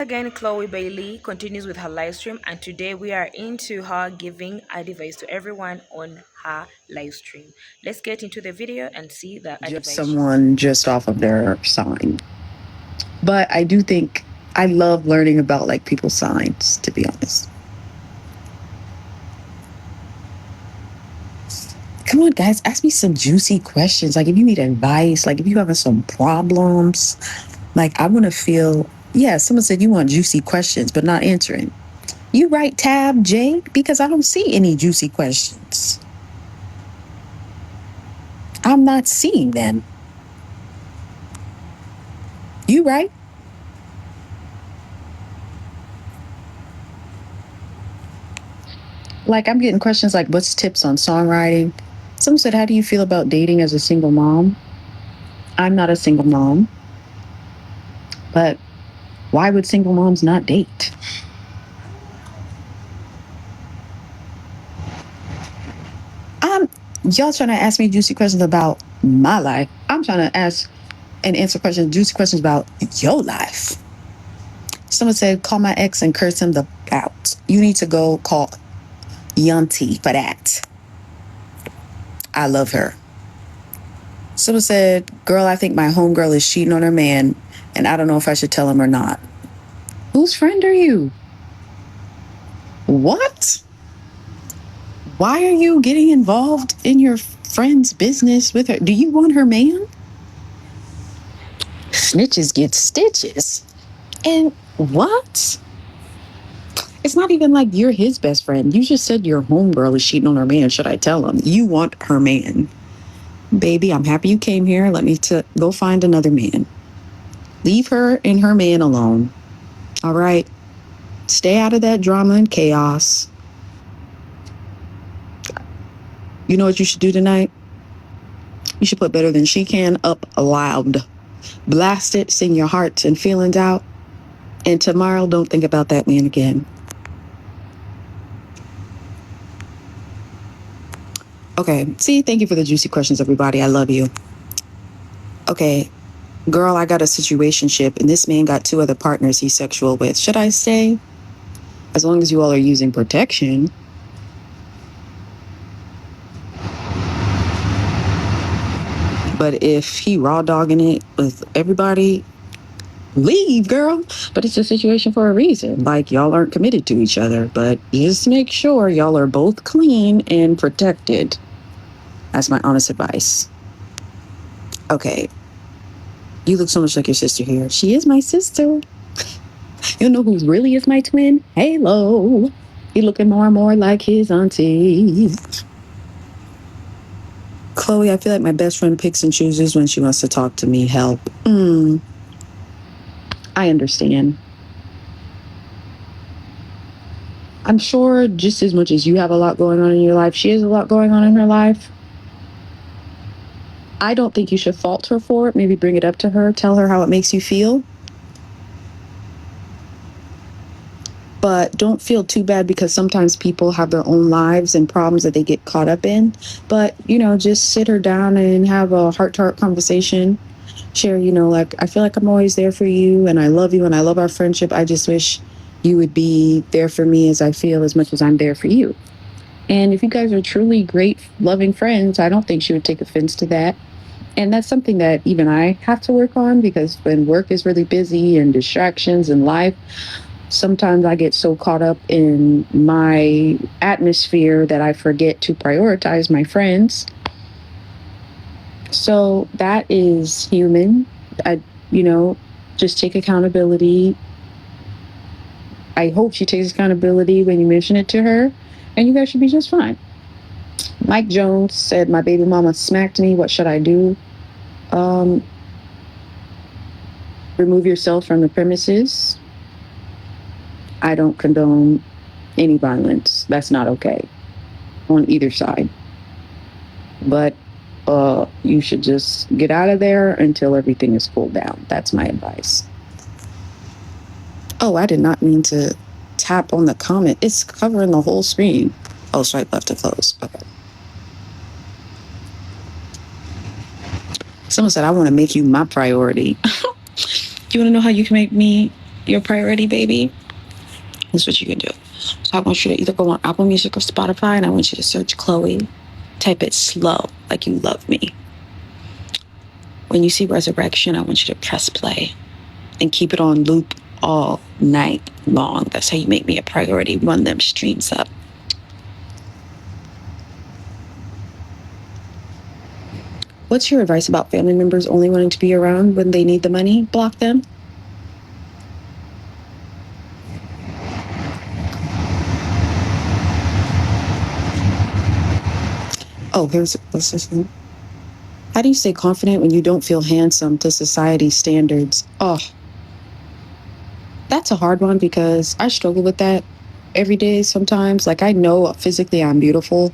Again, Chloe Bailey continues with her live stream, and today we are into her giving advice to everyone on her live stream. Let's get into the video and see the Judge advice. someone just off of their sign. But I do think I love learning about like people's signs, to be honest. Come on, guys, ask me some juicy questions. Like if you need advice, like if you having some problems, like I want to feel. Yeah, someone said you want juicy questions, but not answering. You right, Tab J, because I don't see any juicy questions. I'm not seeing them. You right? Like I'm getting questions like, what's tips on songwriting? Someone said, how do you feel about dating as a single mom? I'm not a single mom, but why would single moms not date? Y'all trying to ask me juicy questions about my life. I'm trying to ask and answer questions, juicy questions about your life. Someone said, call my ex and curse him the out. You need to go call Yunti for that. I love her. Someone said, girl, I think my homegirl is cheating on her man, and I don't know if I should tell him or not. Whose friend are you? What? Why are you getting involved in your friend's business with her? Do you want her man? Snitches get stitches. And what? It's not even like you're his best friend. You just said your homegirl is cheating on her man. Should I tell him? You want her man. Baby, I'm happy you came here. Let me go find another man. Leave her and her man alone. All right? Stay out of that drama and chaos. You know what you should do tonight? You should put Better Than She Can up loud. Blast it, sing your hearts and feelings out. And tomorrow, don't think about that man again. Okay, see, thank you for the juicy questions, everybody. I love you. Okay, girl, I got a situationship, and this man got 2 other partners he's sexual with. Should I stay? As long as you all are using protection. But if he raw dogging it with everybody, leave, girl. But it's a situation for a reason. Like, y'all aren't committed to each other, but just make sure y'all are both clean and protected. That's my honest advice. Okay. You look so much like your sister here. She is my sister. You know who really is my twin? Halo. He looking more and more like his auntie. Chloe, I feel like my best friend picks and chooses when she wants to talk to me. Help. I understand. I'm sure just as much as you have a lot going on in your life, she has a lot going on in her life. I don't think you should fault her for it. Maybe bring it up to her. Tell her how it makes you feel. But don't feel too bad because sometimes people have their own lives and problems that they get caught up in. But, just sit her down and have a heart-to-heart conversation. Share, like, I feel like I'm always there for you and I love you and I love our friendship. I just wish you would be there for me as I feel as much as I'm there for you. And if you guys are truly great, loving friends, I don't think she would take offense to that. And that's something that even I have to work on because when work is really busy and distractions in life, sometimes I get so caught up in my atmosphere that I forget to prioritize my friends. So that is human. Just take accountability. I hope she takes accountability when you mention it to her, and you guys should be just fine. Mike Jones said, my baby mama smacked me. What should I do? Remove yourself from the premises. I don't condone any violence. That's not okay on either side. But you should just get out of there until everything is cooled down. That's my advice. Oh, I did not mean to tap on the comment. It's covering the whole screen. Oh, swipe left to close. Okay. Someone said, I want to make you my priority. You want to know how you can make me your priority, baby, here's what you can do. So I want you to either go on Apple Music or Spotify, and I want you to search Chloe. Type it slow, like you love me. When you see Resurrection, I want you to press play and keep it on loop all night long. That's how you make me a priority. Run them streams up. What's your advice about family members only wanting to be around when they need the money? Block them. Oh, what's this one? How do you stay confident when you don't feel handsome to society's standards? Oh, that's a hard one because I struggle with that every day sometimes. Like, I know physically I'm beautiful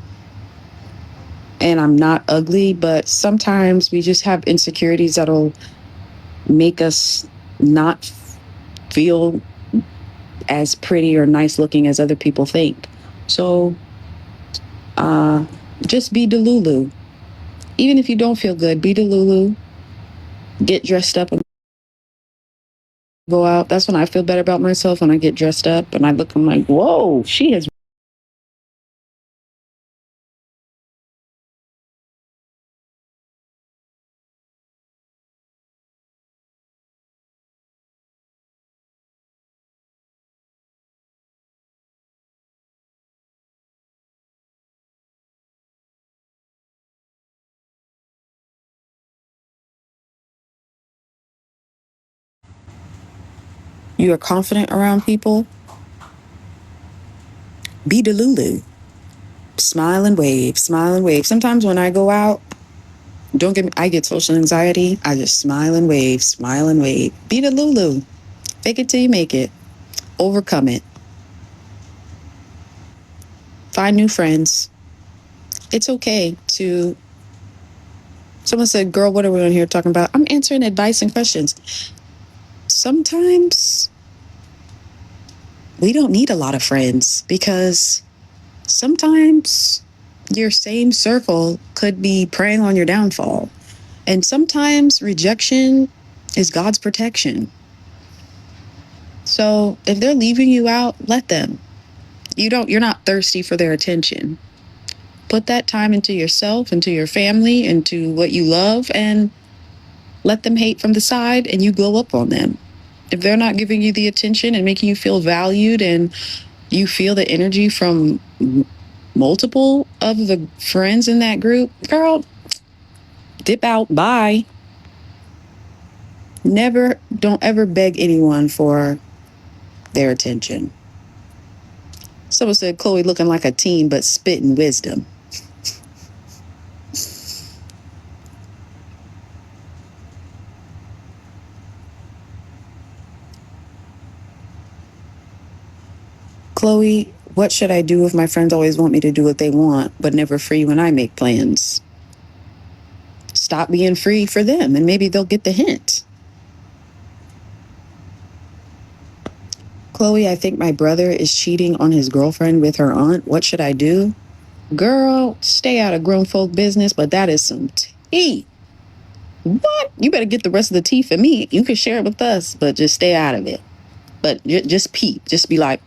and I'm not ugly, but sometimes we just have insecurities that'll make us not feel as pretty or nice looking as other people think. So just be Delulu. Even if you don't feel good, be Delulu. Get dressed up and go out. That's when I feel better about myself, when I get dressed up and I look, I'm like, whoa, she has. You are confident around people. Be Delulu. Smile and wave, smile and wave. Sometimes when I go out, don't get me, I get social anxiety. I just smile and wave, smile and wave. Be Delulu. Fake it till you make it. Overcome it. Find new friends. It's okay to. Someone said, girl, what are we on here talking about? I'm answering advice and questions. Sometimes we don't need a lot of friends because sometimes your same circle could be preying on your downfall. And sometimes rejection is God's protection. So if they're leaving you out, let them. You're not thirsty for their attention. Put that time into yourself, into your family, into what you love, and let them hate from the side and you glow up on them. If they're not giving you the attention and making you feel valued and you feel the energy from multiple of the friends in that group, girl, dip out, bye. Don't ever beg anyone for their attention. Someone said Chloe looking like a teen but spitting wisdom. Chloe, what should I do if my friends always want me to do what they want, but never free when I make plans? Stop being free for them, and maybe they'll get the hint. Chloe, I think my brother is cheating on his girlfriend with her aunt. What should I do? Girl, stay out of grown folk business, but that is some tea. What? You better get the rest of the tea for me. You can share it with us, but just stay out of it. But just peep. Just be like,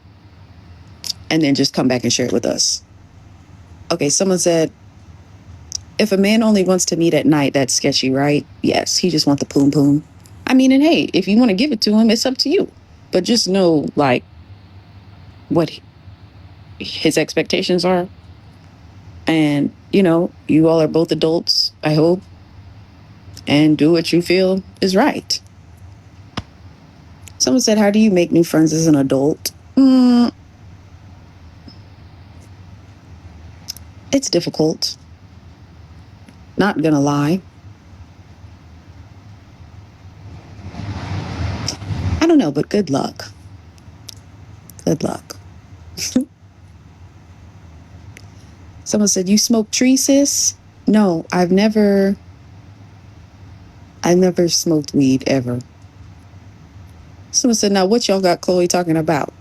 and then just come back and share it with us. Okay, someone said, if a man only wants to meet at night, that's sketchy, right? Yes, he just wants the poom poom. I mean, and hey, if you want to give it to him, it's up to you. But just know, like, what his expectations are. And, you all are both adults, I hope. And do what you feel is right. Someone said, how do you make new friends as an adult? It's difficult. Not gonna lie. I don't know, but good luck. Good luck. Someone said, you smoke tree, sis? No, I've never smoked weed ever. Someone said, now what y'all got Chloe talking about?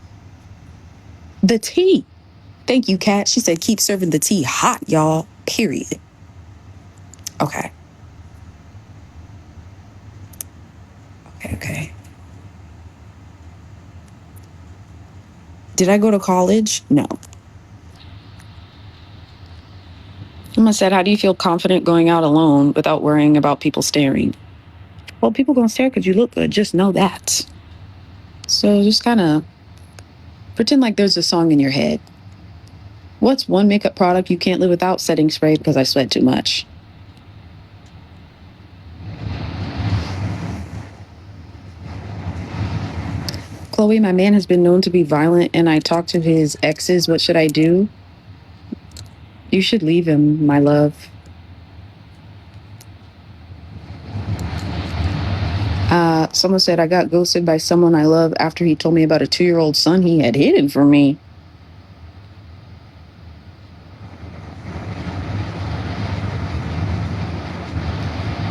The tea. Thank you, Kat. She said, keep serving the tea hot, y'all. Period. Okay. Okay. Did I go to college? No. Someone said, how do you feel confident going out alone without worrying about people staring? Well, people gonna stare because you look good. Just know that. So just kind of pretend like there's a song in your head. What's one makeup product you can't live without? Setting spray because I sweat too much. Chloe, my man has been known to be violent and I talk to his exes. What should I do? You should leave him, my love. Someone said I got ghosted by someone I love after he told me about a 2-year-old son he had hidden from me.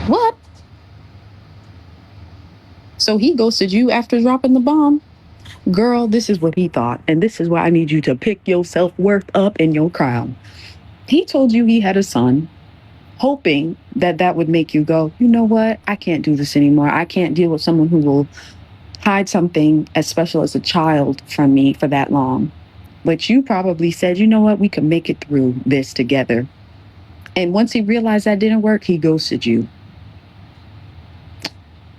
What? So he ghosted you after dropping the bomb? Girl, this is what he thought, and this is why I need you to pick your self-worth up in your crown. He told you he had a son, hoping that that would make you go, you know what? I can't do this anymore. I can't deal with someone who will hide something as special as a child from me for that long. But you probably said, you know what? We can make it through this together. And once he realized that didn't work, he ghosted you.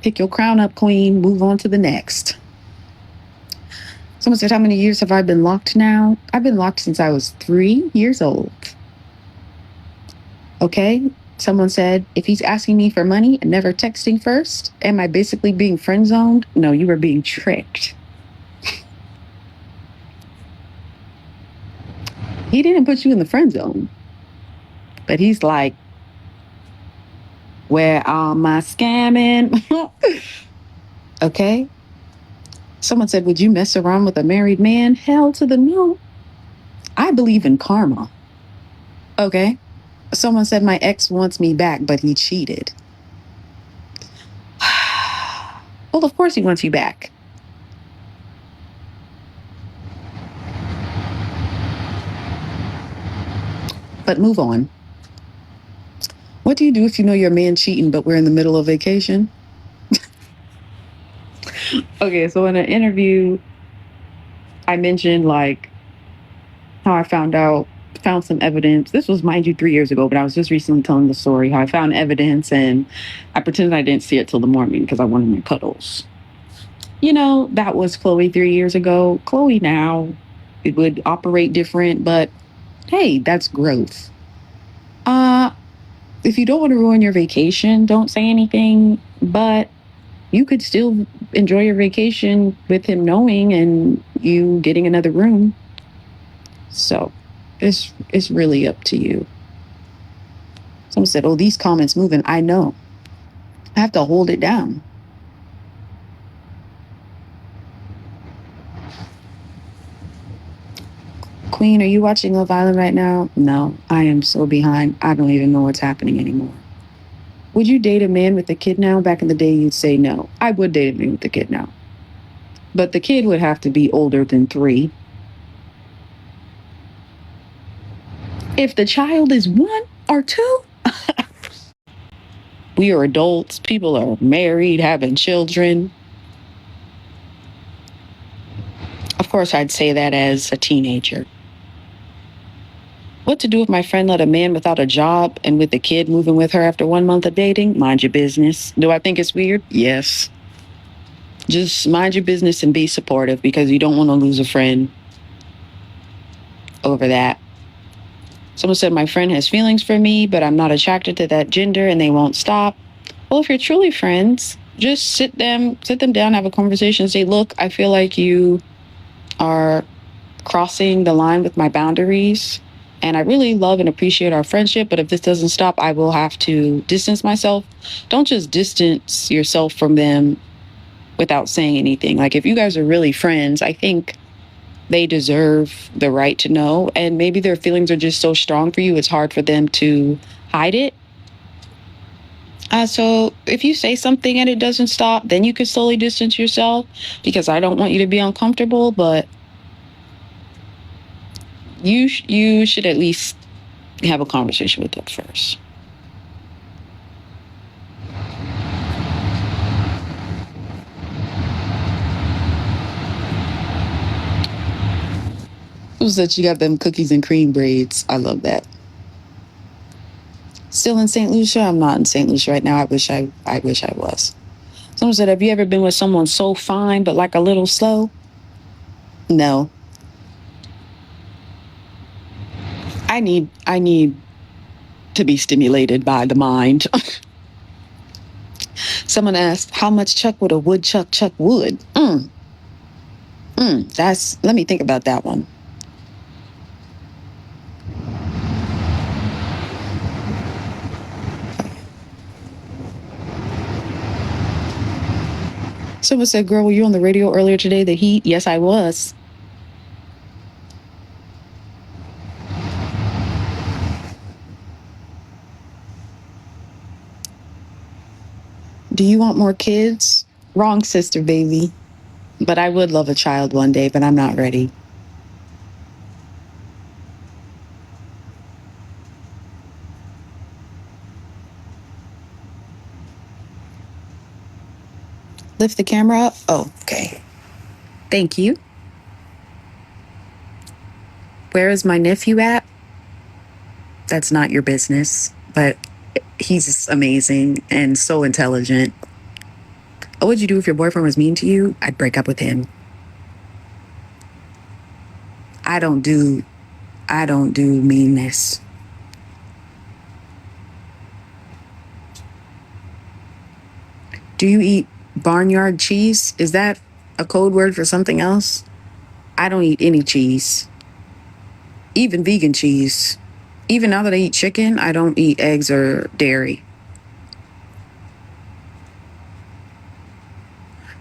Pick your crown up, queen. Move on to the next. Someone said, how many years have I been locked now? I've been locked since I was 3 years old. Okay. Someone said, if he's asking me for money and never texting first, am I basically being friend zoned? No, you were being tricked. He didn't put you in the friend zone, but he's like, where are my scamming? Okay. Someone said, would you mess around with a married man? Hell to the no. I believe in karma. Okay. Someone said, my ex wants me back, but he cheated. Well, of course he wants you back. But move on. What do you do if you know your man cheating, but we're in the middle of vacation? Okay, so in an interview, I mentioned like how I found some evidence. This was, mind you, 3 years ago, but I was just recently telling the story how I found evidence and I pretended I didn't see it till the morning because I wanted my cuddles. You know, that was Chloe 3 years ago. Chloe now, it would operate different, but hey, that's growth. If you don't want to ruin your vacation, don't say anything, but you could still enjoy your vacation with him knowing and you getting another room. So it's really up to you. Someone said, oh, these comments moving. I know. I have to hold it down. Queen, are you watching Love Island right now? No, I am so behind. I don't even know what's happening anymore. Would you date a man with a kid now? Back in the day, you'd say no. I would date a man with a kid now. But the kid would have to be older than 3. If the child is 1 or 2, we are adults. People are married, having children. Of course, I'd say that as a teenager. What to do if my friend let a man without a job and with a kid moving with her after 1 month of dating? Mind your business. Do I think it's weird? Yes. Just mind your business and be supportive because you don't want to lose a friend over that. Someone said, my friend has feelings for me, but I'm not attracted to that gender and they won't stop. Well, if you're truly friends, just sit them down, have a conversation, say, look, I feel like you are crossing the line with my boundaries. And I really love and appreciate our friendship. But if this doesn't stop, I will have to distance myself. Don't just distance yourself from them without saying anything. Like if you guys are really friends, I think they deserve the right to know. And maybe their feelings are just so strong for you, it's hard for them to hide it. So if you say something and it doesn't stop, then you can slowly distance yourself because I don't want you to be uncomfortable, but you should at least have a conversation with them first. Someone said she got them cookies and cream braids. I love that. Still in St. Lucia? I'm not in St. Lucia right now. I wish I was. Someone said, have you ever been with someone so fine but like a little slow? No. I need to be stimulated by the mind. Someone asked, how much chuck would a woodchuck chuck wood? Let me think about that one. Someone said, girl, were you on the radio earlier today? The heat? Yes, I was. Do you want more kids? Wrong, sister, baby. But I would love a child one day, but I'm not ready. Lift the camera up. Oh, okay. Thank you. Where is my nephew at? That's not your business, but he's amazing and so intelligent. What would you do if your boyfriend was mean to you? I'd break up with him. I don't do meanness. Do you eat barnyard cheese? Is that a code word for something else? I don't eat any cheese. Even vegan cheese. Even now that I eat chicken, I don't eat eggs or dairy.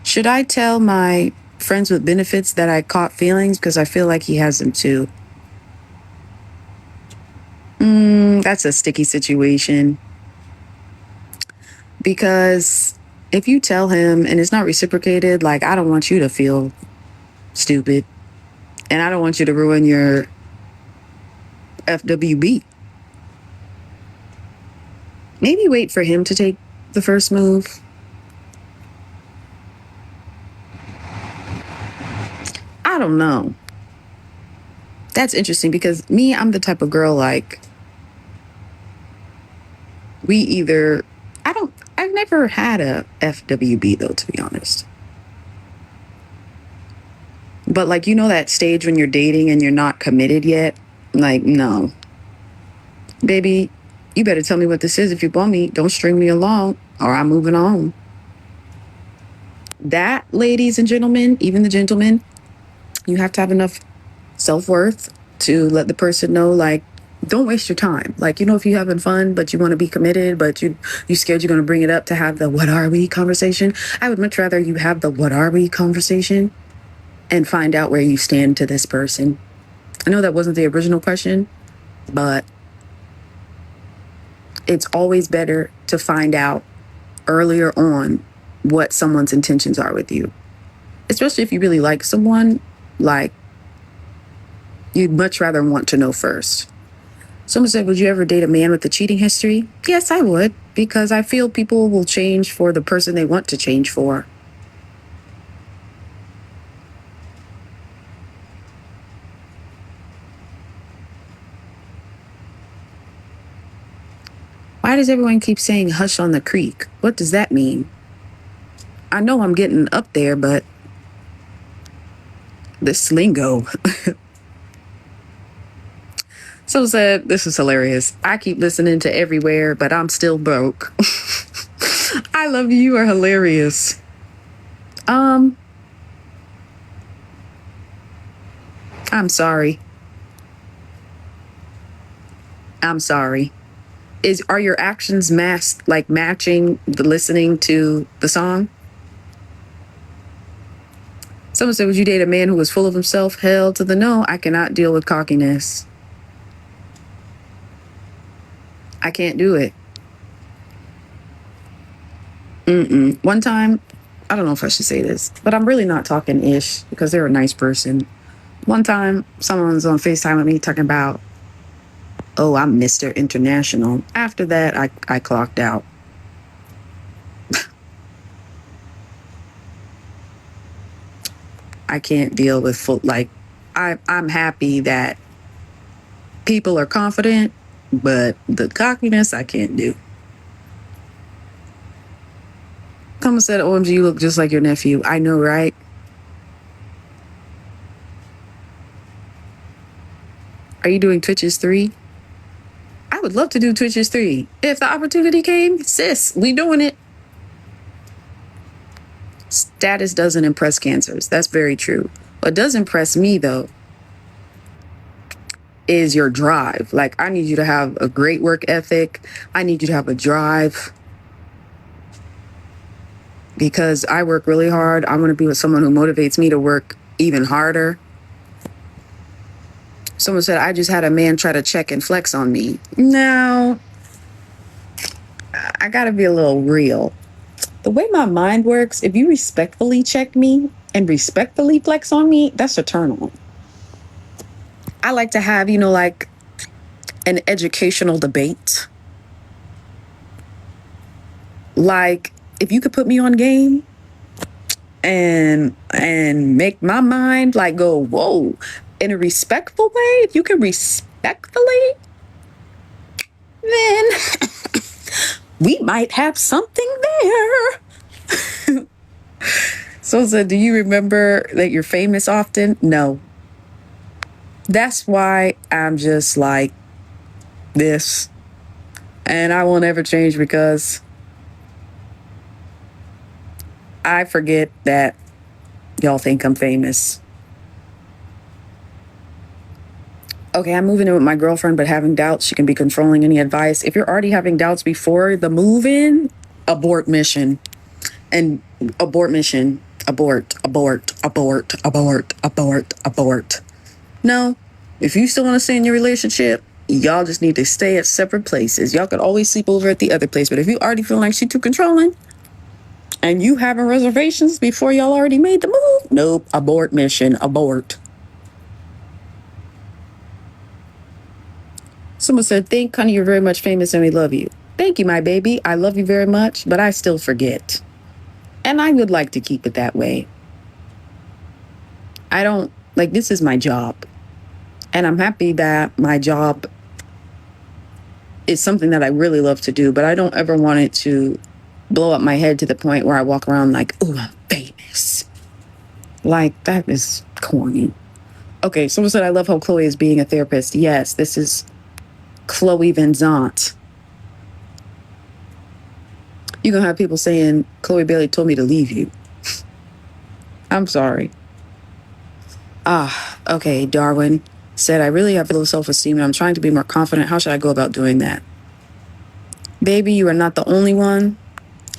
Should I tell my friends with benefits that I caught feelings? Because I feel like he has them too. That's a sticky situation. Because if you tell him and it's not reciprocated, like, I don't want you to feel stupid. And I don't want you to ruin your FWB. Maybe wait for him to take the first move. I don't know. That's interesting because I'm the type of girl, like, I've never had a FWB though, to be honest. But like, that stage when you're dating and you're not committed yet? Like, no. Baby, you better tell me what this is if you want me. Don't string me along or I'm moving on. That, ladies and gentlemen, even the gentlemen, you have to have enough self-worth to let the person know, like, don't waste your time. Like, if you're having fun, but you want to be committed, but you scared you're going to bring it up to have the what are we conversation. I would much rather you have the what are we conversation and find out where you stand to this person. I know that wasn't the original question, but it's always better to find out earlier on what someone's intentions are with you. Especially if you really like someone, like, you'd much rather want to know first. Someone said, would you ever date a man with a cheating history? Yes, I would, because I feel people will change for the person they want to change for. Why does everyone keep saying hush on the creek? What does that mean? I know I'm getting up there, but this lingo. Someone said, this is hilarious. I keep listening to Everywhere, but I'm still broke. I love you. You are hilarious. I'm sorry. Are your actions matching the listening to the song? Someone said, would you date a man who was full of himself? Hell to the no. I cannot deal with cockiness. I can't do it. One time, I don't know if I should say this, but I'm really not talking ish because they're a nice person. One time, someone was on FaceTime with me talking about, oh, I'm Mr. International. After that, I clocked out. I can't deal with I'm happy that people are confident, but the cockiness I can't do. Someone said, OMG, you look just like your nephew. I know, right? Are you doing Twitches 3? I would love to do Twitches 3. If the opportunity came, sis, we doing it. Status doesn't impress cancers. That's very true. What does impress me, though, is your drive. Like, I need you to have a great work ethic. I need you to have a drive. Because I work really hard. I want to be with someone who motivates me to work even harder. Someone said, I just had a man try to check and flex on me. No, I gotta be a little real. The way my mind works, if you respectfully check me and respectfully flex on me, that's a turn on. I like to have, like an educational debate. Like, if you could put me on game and make my mind like go, whoa, in a respectful way, if you can respectfully, then we might have something there. So, do you remember that you're famous often? No. That's why I'm just like this. And I will never change because I forget that y'all think I'm famous. Okay, I'm moving in with my girlfriend, but having doubts, she can be controlling. Any advice? If you're already having doubts before the move-in, abort mission. And abort mission. Abort. No, if you still want to stay in your relationship, y'all just need to stay at separate places. Y'all could always sleep over at the other place. But if you already feel like she's too controlling and you having reservations before y'all already made the move, nope, abort mission, abort. Someone said, thank Connie, you're very much famous and we love you. Thank you, my baby. I love you very much, but I still forget. And I would like to keep it that way. I don't, this is my job. And I'm happy that my job is something that I really love to do, but I don't ever want it to blow up my head to the point where I walk around like, oh, I'm famous. Like, that is corny. Okay, someone said, I love how Chloe is being a therapist. Yes, this is Chloe Van Zant. You're going to have people saying, Chloe Bailey told me to leave you. I'm sorry. Okay, Darwin said, I really have low self-esteem and I'm trying to be more confident. How should I go about doing that? Baby, you are not the only one.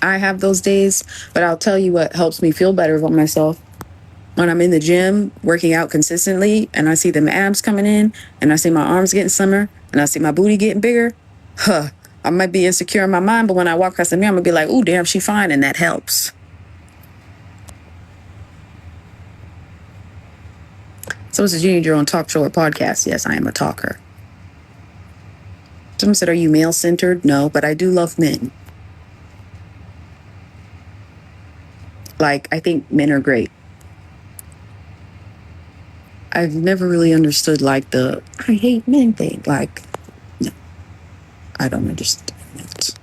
I have those days, but I'll tell you what helps me feel better about myself. When I'm in the gym, working out consistently, and I see them abs coming in, and I see my arms getting slimmer, and I see my booty getting bigger, I might be insecure in my mind, but when I walk past the mirror, I'm gonna be like, ooh, damn, she fine, and that helps. Someone said, you need your own talk show or podcast. Yes, I am a talker. Someone said, are you male-centered? No, but I do love men. I think men are great. I've never really understood the I hate men thing. No, I don't understand it.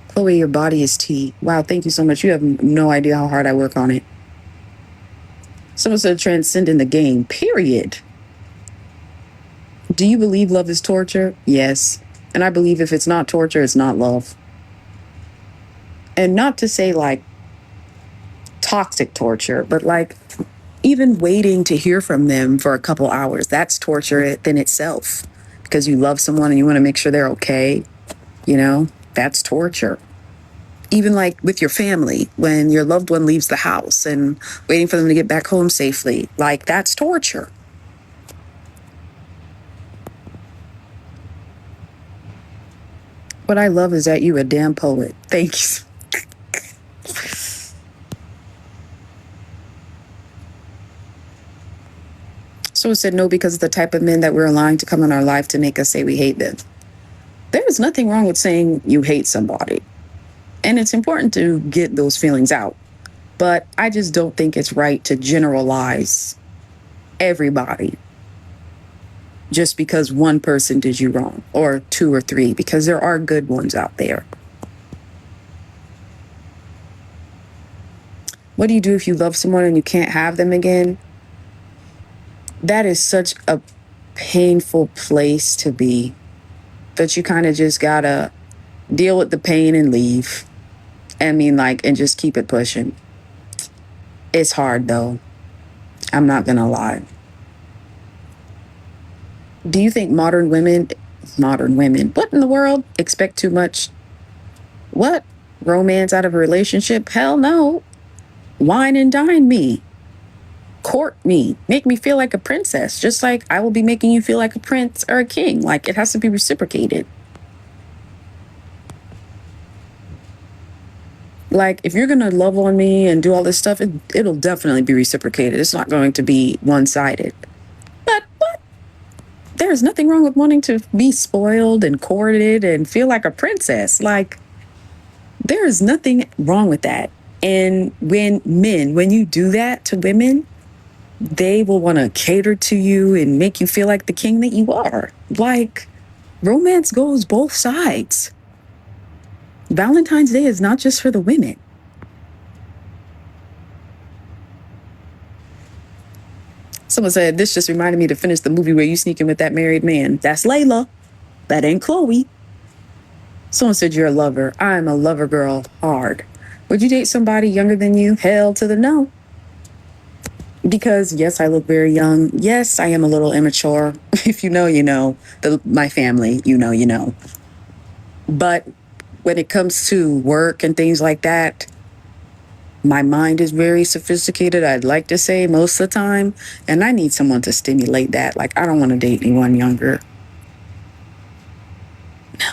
Chloe, your body is tea. Wow, thank you so much. You have no idea how hard I work on it. Someone said transcending the game, period. Do you believe love is torture? Yes. And I believe if it's not torture, it's not love. And not to say toxic torture, but even waiting to hear from them for a couple hours, that's torture in itself. Because you love someone and you want to make sure they're okay. That's torture. Even with your family, when your loved one leaves the house and waiting for them to get back home safely, that's torture. What I love is that you a damn poet. Thank you. Someone said no because of the type of men that we're allowing to come in our life to make us say we hate them. There is nothing wrong with saying you hate somebody. And it's important to get those feelings out. But I just don't think it's right to generalize everybody just because one person did you wrong, or two or three, because there are good ones out there. What do you do if you love someone and you can't have them again? That is such a painful place to be, that you kind of just gotta deal with the pain and leave. And just keep it pushing. It's hard though. I'm not gonna lie. Do you think modern women, what in the world? Expect too much? What? Romance out of a relationship? Hell no. Wine and dine me. Court me. Make me feel like a princess, just like I will be making you feel like a prince or a king. Like, it has to be reciprocated. Like, if you're gonna love on me and do all this stuff, it'll definitely be reciprocated. It's not going to be one-sided. But there's nothing wrong with wanting to be spoiled and courted and feel like a princess. Like, there is nothing wrong with that. And when you do that to women, they will want to cater to you and make you feel like the king that you are. Like, romance goes both sides. Valentine's Day is not just for the women. Someone said, this just reminded me to finish the movie where you sneaking with that married man. That's Layla. That ain't Chloe. Someone said, you're a lover. I'm a lover girl hard. Would you date somebody younger than you? Hell to the no. Because yes, I look very young. Yes, I am a little immature. If you know, you know. My family, you know, you know. But when it comes to work and things like that, my mind is very sophisticated, I'd like to say, most of the time. And I need someone to stimulate that. Like, I don't want to date anyone younger. No.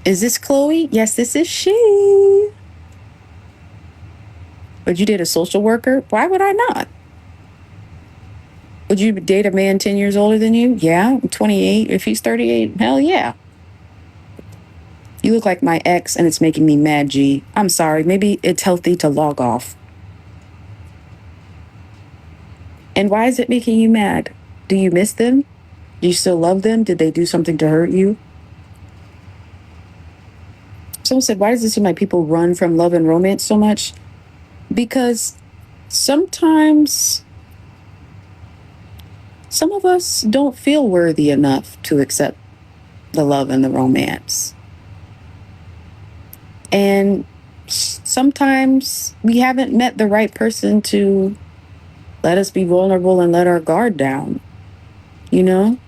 Is this Chloe? Yes, this is she. Would you date a social worker? Why would I not? Would you date a man 10 years older than you? Yeah, I'm 28. If he's 38, hell yeah. You look like my ex and it's making me mad, G. I'm sorry. Maybe it's healthy to log off. And why is it making you mad? Do you miss them? Do you still love them? Did they do something to hurt you? Someone said, why does it seem like people run from love and romance so much? Because sometimes some of us don't feel worthy enough to accept the love and the romance. And sometimes we haven't met the right person to let us be vulnerable and let our guard down. You know?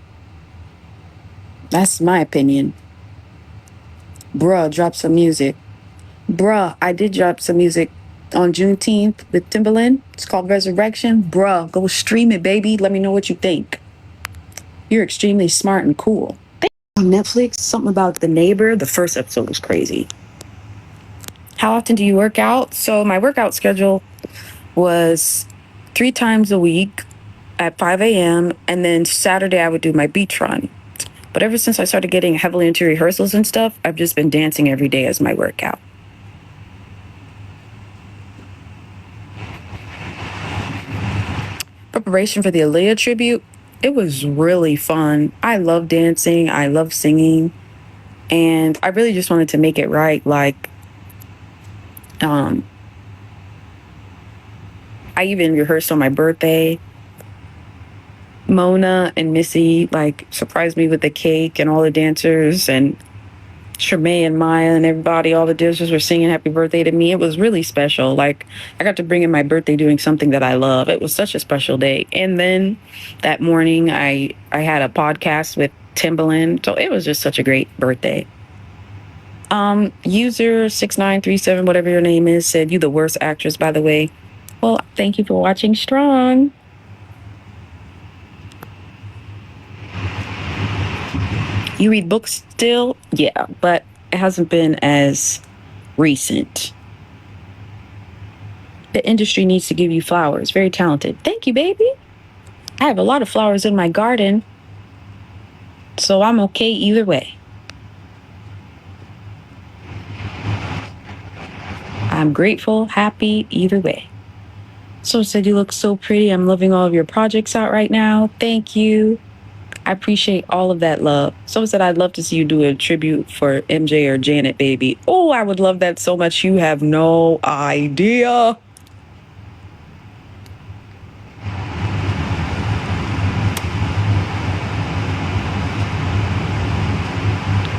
That's my opinion. Bruh, drop some music. Bruh, I did drop some music on Juneteenth with Timbaland. It's called Resurrection. Bruh, go stream it, baby. Let me know what you think. You're extremely smart and cool. On Netflix, something about The Neighbor. The first episode was crazy. How often do you work out? So my workout schedule was 3 times a week at 5 a.m. And then Saturday I would do my beach run. But ever since I started getting heavily into rehearsals and stuff, I've just been dancing every day as my workout. Preparation for the Aaliyah tribute, it was really fun. I love dancing. I love singing. And I really just wanted to make it right. Like, I even rehearsed on my birthday. Mona and Missy surprised me with the cake, and all the dancers, and Tremaine and Maya and everybody, all the dancers were singing happy birthday to me. It was really special. I got to bring in my birthday doing something that I love. It was such a special day. And then that morning I had a podcast with Timbaland. So it was just such a great birthday. User 6937, whatever your name is, said, you the worst actress, by the way. Well, thank you for watching Strong. You read books still? Yeah, but it hasn't been as recent. The industry needs to give you flowers. Very talented. Thank you, baby. I have a lot of flowers in my garden, so I'm okay either way. I'm grateful, happy, either way. So said you look so pretty. I'm loving all of your projects out right now. Thank you. I appreciate all of that love. Someone said I'd love to see you do a tribute for MJ or Janet, baby. Oh, I would love that so much. You have no idea.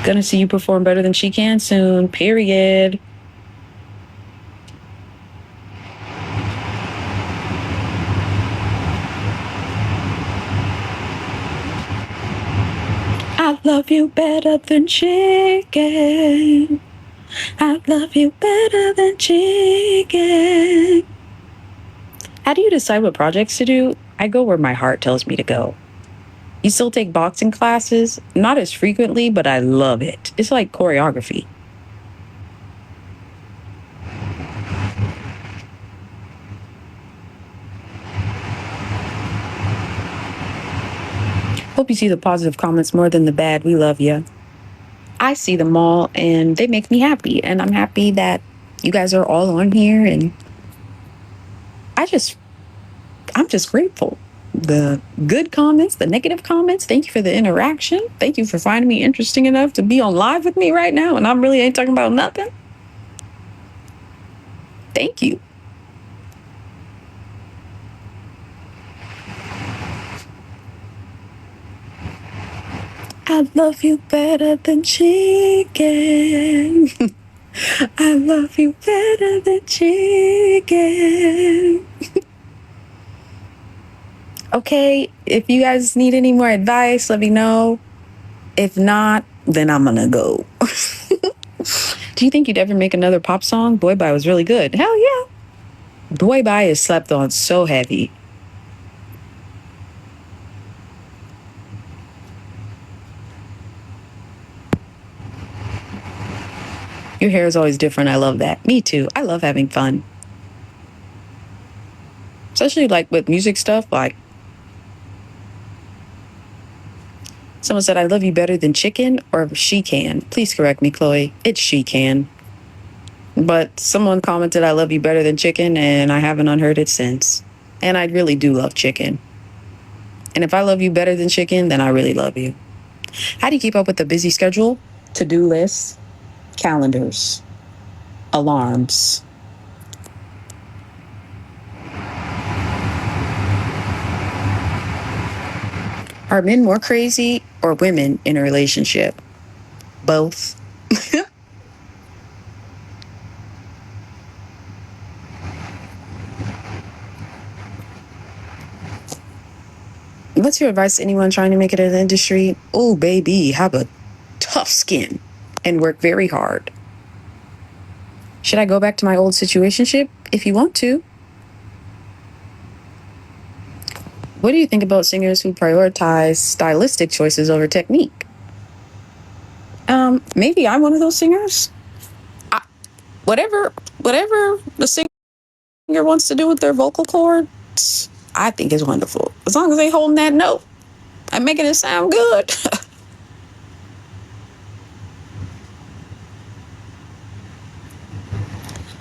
Gonna see you perform better than she can soon, period. I love you better than chicken. I love you better than chicken. How do you decide what projects to do? I go where my heart tells me to go. You still take boxing classes? Not as frequently, but I love it. It's like choreography. Hope you see the positive comments more than the bad. We love you. I see them all and they make me happy. And I'm happy that you guys are all on here. And I'm just grateful. The good comments, the negative comments. Thank you for the interaction. Thank you for finding me interesting enough to be on live with me right now. And I really ain't talking about nothing. Thank you. I love you better than chicken. I love you better than chicken. Okay, if you guys need any more advice, let me know. If not, then I'm gonna go. Do you think you'd ever make another pop song? Boy Bye was really good. Hell yeah. Boy Bye is slept on so heavy. Your hair is always different. I love that. Me too. I love having fun. Especially like with music stuff, like someone said, I love you better than chicken, or she can. Please correct me, Chloe. It's she can. But someone commented, I love you better than chicken, and I haven't unheard it since. And I really do love chicken. And if I love you better than chicken, then I really love you. How do you keep up with the busy schedule? To-do lists, calendars, alarms. Are men more crazy or women in a relationship? Both. What's your advice to anyone trying to make it in the industry? Oh, baby, have a tough skin and work very hard. Should I go back to my old situationship? If you want to. What do you think about singers who prioritize stylistic choices over technique? Maybe I'm one of those singers. Whatever the singer wants to do with their vocal cords, I think is wonderful. As long as they holding that note and making it sound good.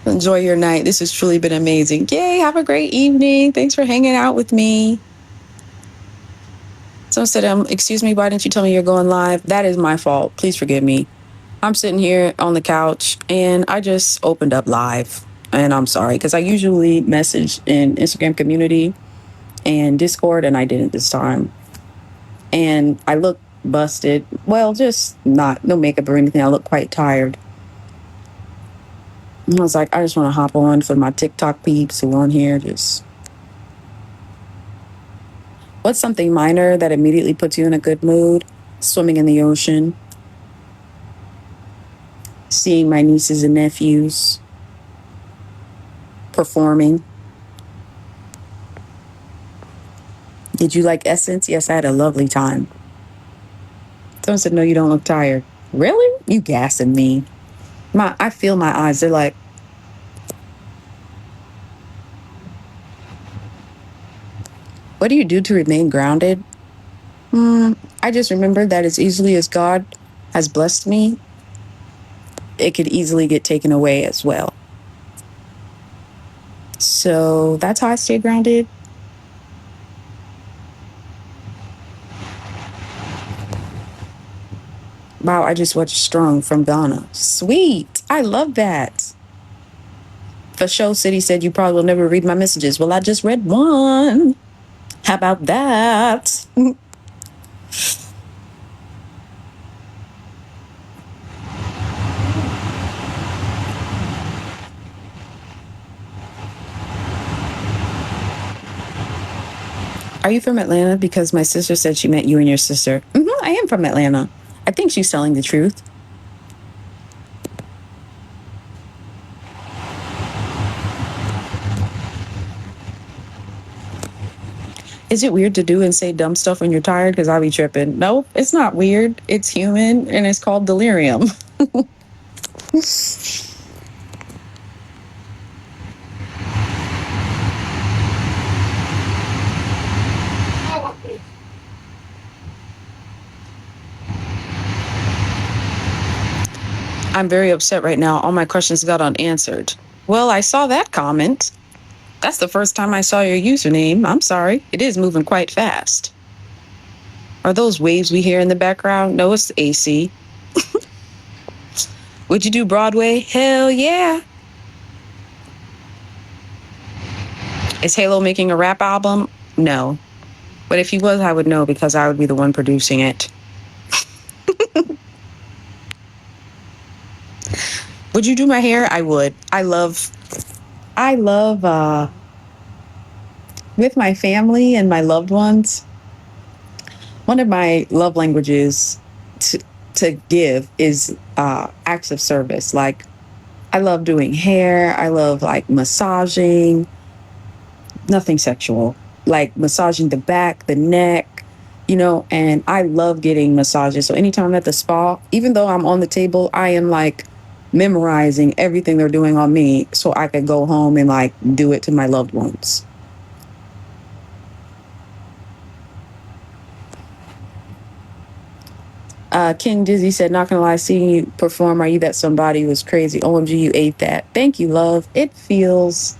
Enjoy your night. This has truly been amazing. Yay, have a great evening. Thanks for hanging out with me. Someone said, excuse me, why didn't you tell me you're going live? That is my fault. Please forgive me. I'm sitting here on the couch and I just opened up live. And I'm sorry, because I usually message in Instagram community and Discord, and I didn't this time. And I look busted. Well, just no makeup or anything. I look quite tired. And I was like, I just want to hop on for my TikTok peeps who are on here. What's something minor that immediately puts you in a good mood? Swimming in the ocean. Seeing my nieces and nephews. Performing. Did you like Essence? Yes, I had a lovely time. Someone said, no, you don't look tired. Really? You gassing me. I feel my eyes. They're like, what do you do to remain grounded? I just remember that as easily as God has blessed me, it could easily get taken away as well. So that's how I stay grounded. Wow, I just watched Strong from Ghana. Sweet. I love that. For show City said you probably will never read my messages. Well, I just read one. How about that? Are you from Atlanta? Because my sister said she met you and your sister. I am from Atlanta. I think she's telling the truth. Is it weird to do and say dumb stuff when you're tired? Because I'll be tripping. Nope, it's not weird. It's human, and it's called delirium. I'm very upset right now. All my questions got unanswered. Well, I saw that comment. That's the first time I saw your username. I'm sorry. It is moving quite fast. Are those waves we hear in the background? No, it's the AC. Would you do Broadway? Hell yeah. Is Halo making a rap album? No. But if he was, I would know because I would be the one producing it. Would you do my hair? I would. I love with my family and my loved ones, one of my love languages to give is acts of service. Like, I love doing hair. I love like massaging, nothing sexual, like massaging the back, the neck, and I love getting massages. So anytime I'm at the spa, even though I'm on the table, I am like memorizing everything they're doing on me so I could go home and like do it to my loved ones. King Dizzy said, not gonna lie, seeing you perform, Are You That Somebody was crazy. OMG, you ate that. Thank you, love. It feels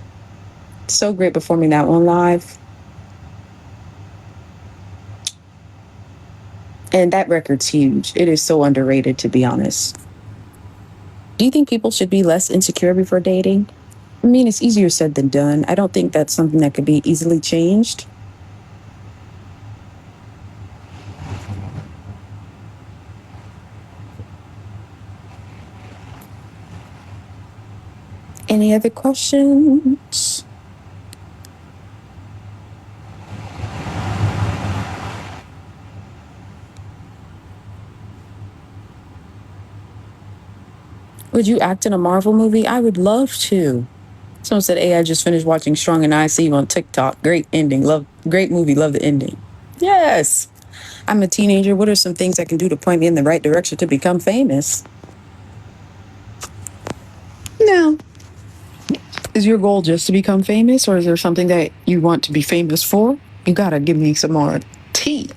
so great performing that one live. And that record's huge. It is so underrated, to be honest. Do you think people should be less insecure before dating? I mean, it's easier said than done. I don't think that's something that could be easily changed. Any other questions? Would you act in a Marvel movie? I would love to. Someone said, hey, I just finished watching Strong and I See You on TikTok. Great ending. Great movie. Love the ending. Yes. I'm a teenager. What are some things I can do to point me in the right direction to become famous? No. Is your goal just to become famous, or is there something that you want to be famous for? You gotta give me some more tea.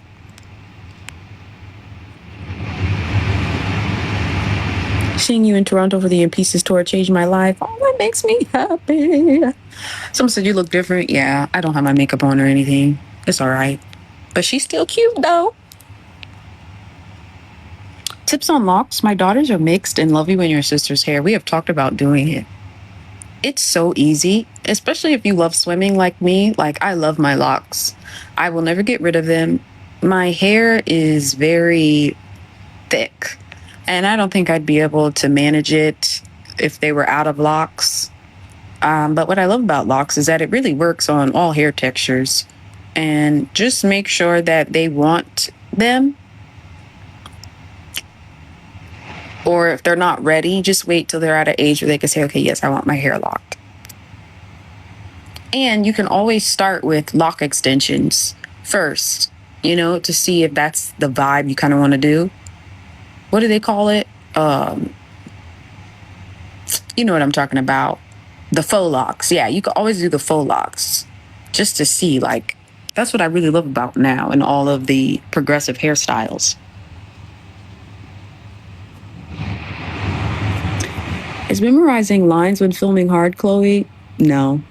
Seeing you in Toronto for the In Pieces tour changed my life. Oh, that makes me happy. Someone said you look different. Yeah, I don't have my makeup on or anything. It's all right. But she's still cute, though. Tips on locks. My daughters are mixed and love you in your sister's hair. We have talked about doing it. It's so easy, especially if you love swimming like me. Like, I love my locks. I will never get rid of them. My hair is very thick, and I don't think I'd be able to manage it if they were out of locks. But what I love about locks is that it really works on all hair textures. And just make sure that they want them. Or if they're not ready, just wait till they're at an age where they can say, okay, yes, I want my hair locked. And you can always start with lock extensions first, to see if that's the vibe you kind of want to do. What do they call it? You know what I'm talking about. The faux locks. Yeah, you can always do the faux locks just to see, like, that's what I really love about now and all of the progressive hairstyles. Is memorizing lines when filming hard, Chloe? No.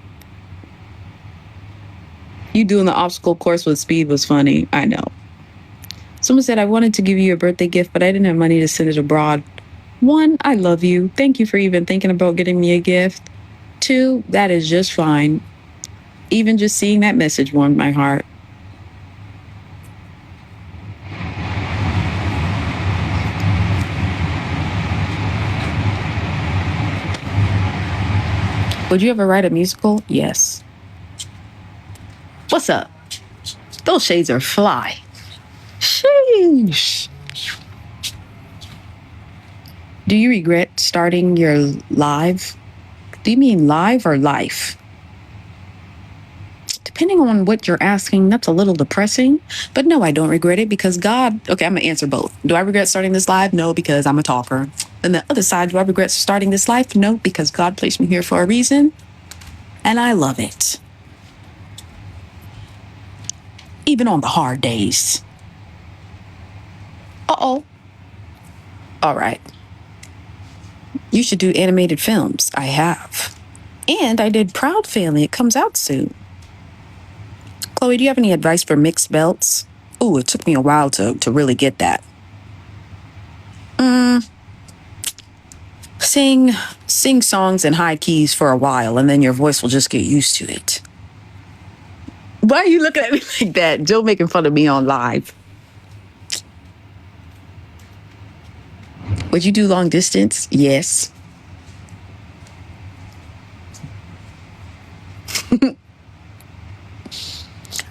You doing the obstacle course with speed was funny. I know. Someone said, I wanted to give you a birthday gift, but I didn't have money to send it abroad. 1, I love you. Thank you for even thinking about getting me a gift. 2, that is just fine. Even just seeing that message warmed my heart. Would you ever write a musical? Yes. What's up? Those shades are fly. Sheesh. Do you regret starting your live? Do you mean live or life? Depending on what you're asking, that's a little depressing. But no, I don't regret it because God... Okay, I'm going to answer both. Do I regret starting this live? No, because I'm a talker. And the other side, do I regret starting this life? No, because God placed me here for a reason. And I love it. Even on the hard days. Uh-oh. All right. You should do animated films. I have. And I did Proud Family. It comes out soon. Chloe, do you have any advice for mixed belts? Ooh, it took me a while to really get that. Sing songs in high keys for a while, and then your voice will just get used to it. Why are you looking at me like that? Joe making fun of me on live. Would you do long distance? Yes.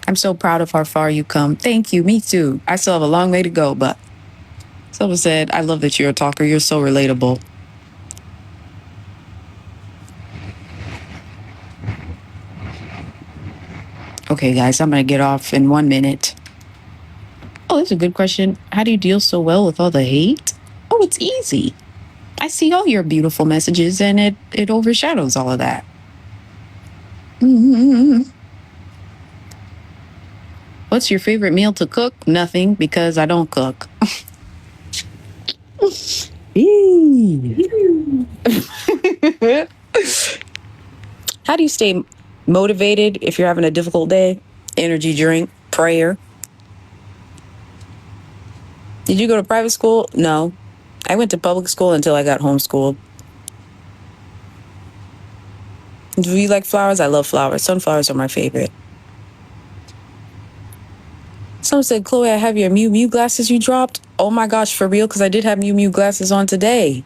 I'm so proud of how far you come. Thank you. Me too. I still have a long way to go, but someone said, I love that you're a talker. You're so relatable. Okay, guys, I'm going to get off in 1 minute. Oh, that's a good question. How do you deal so well with all the hate? Oh, it's easy. I see all your beautiful messages and it overshadows all of that. Mm-hmm. What's your favorite meal to cook? Nothing, because I don't cook. How do you stay motivated if you're having a difficult day? Energy drink, prayer. Did you go to private school? No. I went to public school until I got homeschooled. Do you like flowers? I love flowers. Sunflowers are my favorite. Someone said, Chloe, I have your Miu Miu glasses you dropped. Oh my gosh, for real? Because I did have Miu Miu glasses on today.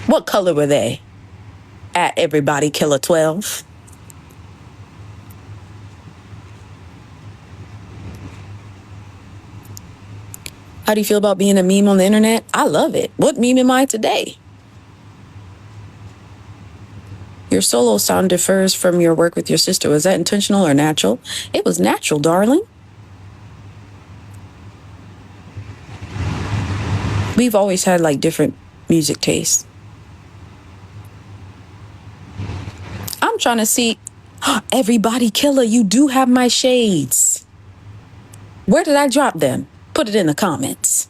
What color were they? At Everybody Killer 12. How do you feel about being a meme on the internet? I love it. What meme am I today? Your solo sound differs from your work with your sister. Was that intentional or natural? It was natural, darling. We've always had like different music tastes. I'm trying to see. Everybody Killer, you do have my shades. Where did I drop them? Put it in the comments.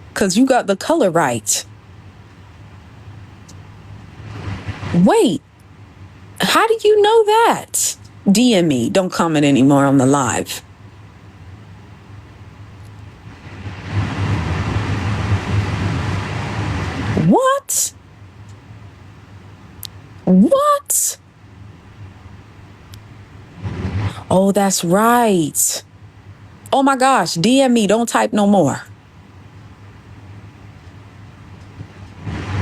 Because you got the color right. Wait, how do you know that? DM me. Don't comment anymore on the live. What? What? Oh, that's right. Oh my gosh, DM me. Don't type no more.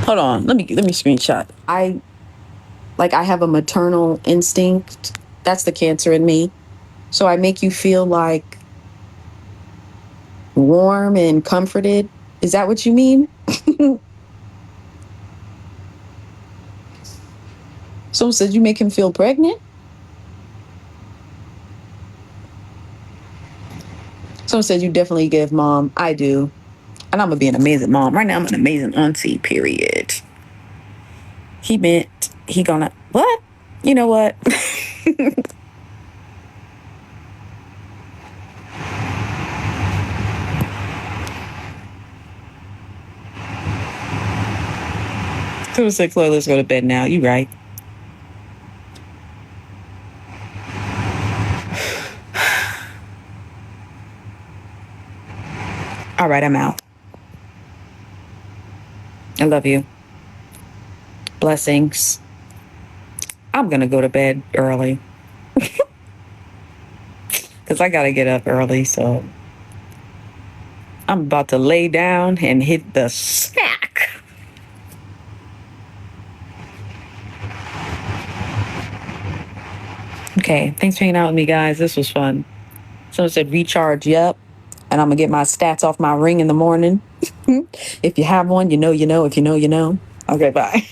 Hold on. Let me screenshot. I have a maternal instinct. That's the Cancer in me. So I make you feel like warm and comforted. Is that what you mean? Someone said you make him feel pregnant? Someone said you definitely give mom. I do. And I'm going to be an amazing mom. Right now, I'm an amazing auntie, period. He meant he gonna... What? You know what? Someone said, Chloe, let's go to bed now. You right. All right, I'm out. I love you. Blessings. I'm going to go to bed early because I got to get up early. So I'm about to lay down and hit the snack. Okay, thanks for hanging out with me, guys. This was fun. Someone said recharge, yep. And I'm going to get my stats off my ring in the morning. If you have one, you know, you know. If you know, you know. Okay, bye.